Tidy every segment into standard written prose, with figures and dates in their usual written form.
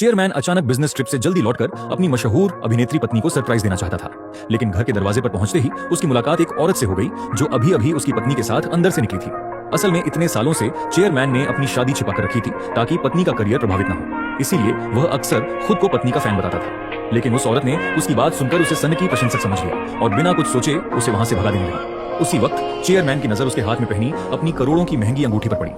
Chairman अचानक business trip से जल्दी लौटकर अपनी मशहूर अभिनेत्री पत्नी को सरप्राइज देना चाहता था, लेकिन घर के दरवाजे पर पहुंचते ही उसकी मुलाकात एक औरत से हो गई जो अभी अभी उसकी पत्नी के साथ अंदर से निकली थी। असल में इतने सालों से चेयरमैन ने अपनी शादी छिपा कर रखी थी ताकि पत्नी का करियर प्रभावित न हो, इसीलिए वह अक्सर खुद को पत्नी का फैन बताता था। लेकिन उस औरत ने उसकी बात सुनकर उसे सन की प्रशंसक समझ लिया और बिना कुछ सोचे उसे वहां से भगा देने लगी। उसी वक्त चेयरमैन की नजर उसके हाथ में पहनी अपनी करोड़ों की महंगी अंगूठी पर पड़ी।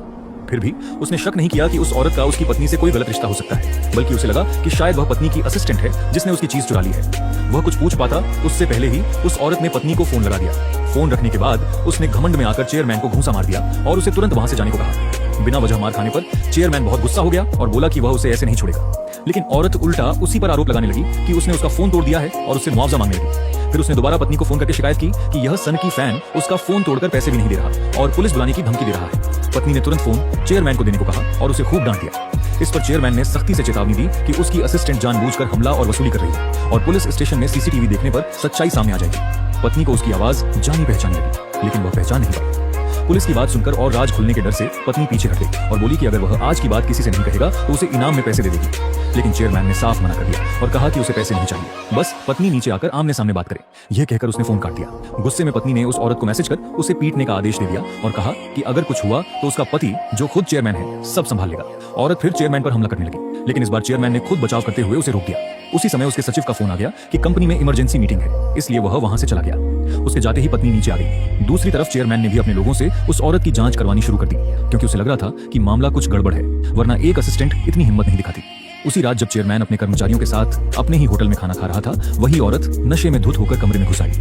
फिर भी उसने शक नहीं किया कि उस औरत का उसकी पत्नी से कोई गलत रिश्ता हो सकता है, बल्कि उसे लगा कि शायद वह पत्नी की असिस्टेंट है जिसने उसकी चीज चुरा ली है। वह कुछ पूछ पाता उससे पहले ही उस औरत ने पत्नी को फोन लगा दिया। फोन रखने के बाद उसने घमंड में आकर चेयरमैन को घूंसा मार दिया और उसे तुरंत वहां से जाने को कहा। बिना वजह मार खाने पर चेयरमैन बहुत गुस्सा हो गया और बोला कि वह उसे ऐसे नहीं छोड़ेगा। लेकिन औरत उल्टा उसी पर आरोप लगाने लगी कि उसने उसका फोन तोड़ दिया है और उससे मुआवजा मांगने लगी। फिर उसने दोबारा पत्नी को फोन करके शिकायत की कि यह सन की फैन उसका फोन तोड़कर पैसे भी नहीं दे रहा और पुलिस बुलाने की धमकी दे रहा है। पत्नी ने तुरंत फोन चेयरमैन को देने को कहा और उसे खूब डांट दिया। इस पर चेयरमैन ने सख्ती से चेतावनी दी कि उसकी असिस्टेंट जानबूझकर हमला और वसूली कर रही है और पुलिस स्टेशन में सीसीटीवी देखने पर सच्चाई सामने आ जाएगी। पत्नी को उसकी आवाज जानी पहचानी लगी, लेकिन वह पहचान नहीं पाई। पुलिस की बात सुनकर और राज खुलने के डर से पत्नी पीछे हट गई और बोली कि अगर वह आज की बात किसी से नहीं कहेगा तो उसे इनाम में पैसे दे देगी। लेकिन चेयरमैन ने साफ मना कर दिया और कहा कि उसे पैसे नहीं चाहिए, बस पत्नी नीचे आकर आमने सामने बात करे। यह कहकर उसने फोन काट दिया। गुस्से में पत्नी ने उस औरत को मैसेज कर उसे पीटने का आदेश दे दिया और कहा कि अगर कुछ हुआ तो उसका पति, जो खुद चेयरमैन है, सब संभाल लेगा। औरत फिर चेयरमैन पर हमला करने लगी, लेकिन इस बार चेयरमैन ने खुद बचाव करते हुए उसे रोक दिया। उसी समय उसके सचिव का फोन आ गया कि कंपनी में इमरजेंसी मीटिंग है, इसलिए वह वहां से चला गया। उसके जाते ही पत्नी नीचे आ गई। दूसरी तरफ चेयरमैन ने भी अपने लोगों से उस औरत की जांच करवानी शुरू कर दी, क्योंकि उसे लग रहा था कि मामला कुछ गड़बड़ है, वरना एक असिस्टेंट इतनी हिम्मत नहीं दिखाती। उसी रात जब चेयरमैन अपने कर्मचारियों के साथ अपने ही होटल में खाना खा रहा था, वही औरत नशे में धुत होकर कमरे में घुस आई।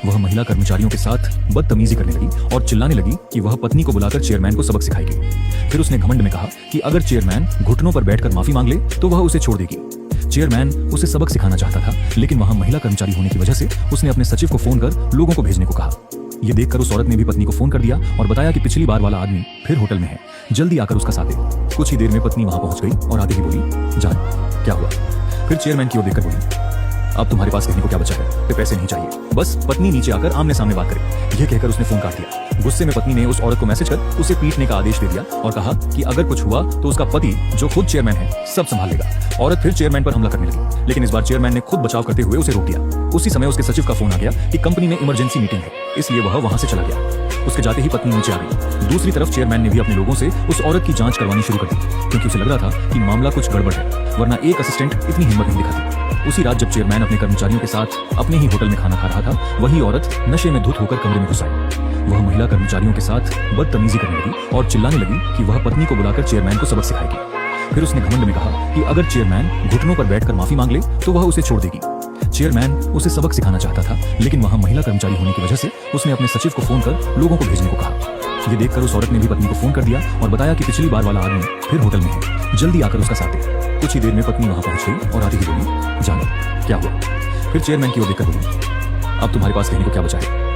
वह महिला कर्मचारियों के साथ बदतमीजी करने लगी और चिल्लाने लगी कि वह पत्नी को बुलाकर चेयरमैन को सबक सिखाएगी। फिर उसने घमंड में कहा कि अगर चेयरमैन घुटनों पर बैठकर माफी मांग ले तो वह उसे छोड़ देगी। चेयरमैन उसे सबक सिखाना चाहता था, लेकिन वहां महिला कर्मचारी होने की वजह से उसने अपने सचिव को फोन कर लोगों को भेजने को कहा। यह देखकर उस औरत ने भी पत्नी को फोन कर दिया और बताया कि पिछली बार वाला आदमी फिर होटल में है, जल्दी आकर उसका साथ दे। कुछ ही देर में पत्नी वहां पहुंच गई और आते ही बोली, जान क्या हुआ? फिर चेयरमैन की ओर देखकर बोली, अब तुम्हारे पास कहने को क्या बचा है? तो पैसे नहीं चाहिए, बस पत्नी नीचे आकर आमने सामने बात करे। यह कहकर उसने फोन काट दिया। गुस्से में पत्नी ने उस औरत को मैसेज कर उसे पीटने का आदेश दे दिया और कहा कि अगर कुछ हुआ तो उसका पति, जो खुद चेयरमैन है, सब संभाल लेगा। औरत फिर चेयरमैन पर हमला करने लगी, लेकिन इस बार चेयरमैन ने खुद बचाव करते हुए उसे रोक दिया। उसी समय उसके सचिव का फोन आ गया कि कंपनी में इमरजेंसी मीटिंग है, इसलिए वह वहां से चला गया। उसके जाते ही पत्नी नीचे आ गई। दूसरी तरफ चेयरमैन ने भी अपने लोगों से उस औरत की जांच करवानी शुरू कर दी, क्योंकि उसे लग रहा था कि मामला कुछ गड़बड़ है, वरना एक असिस्टेंट इतनी हिम्मत नहीं दिखाती। उसी रात जब चेयरमैन अपने कर्मचारियों के साथ अपने ही होटल में खाना खा रहा था, वही औरत नशे में धुत होकर कमरे में घुस आई। वह महिला कर्मचारियों के साथ बदतमीजी करने लगी और चिल्लाने लगी कि वह पत्नी को बुलाकर चेयरमैन को सबक सिखाएगी। फिर उसने घमंड में कहा कि अगर चेयरमैन घुटनों पर बैठकर माफी मांग ले तो वह उसे छोड़ देगी। चेयरमैन उसे सबक सिखाना चाहता था, लेकिन वहां महिला कर्मचारी होने की वजह से उसने अपने सचिव को फोन कर लोगों को भेजने को कहा। यह देखकर उस औरत ने भी पत्नी को फोन कर दिया और बताया कि पिछली बार वाला आदमी फिर होटल में है, जल्दी आकर उसका साथ दे। कुछ ही देर में पत्नी वहां पहुंच गई और आते ही बोली, जानो क्या हुआ? फिर चेयरमैन की ओर देखकर बोली, अब तुम्हारे पास कहने को क्या बचा है?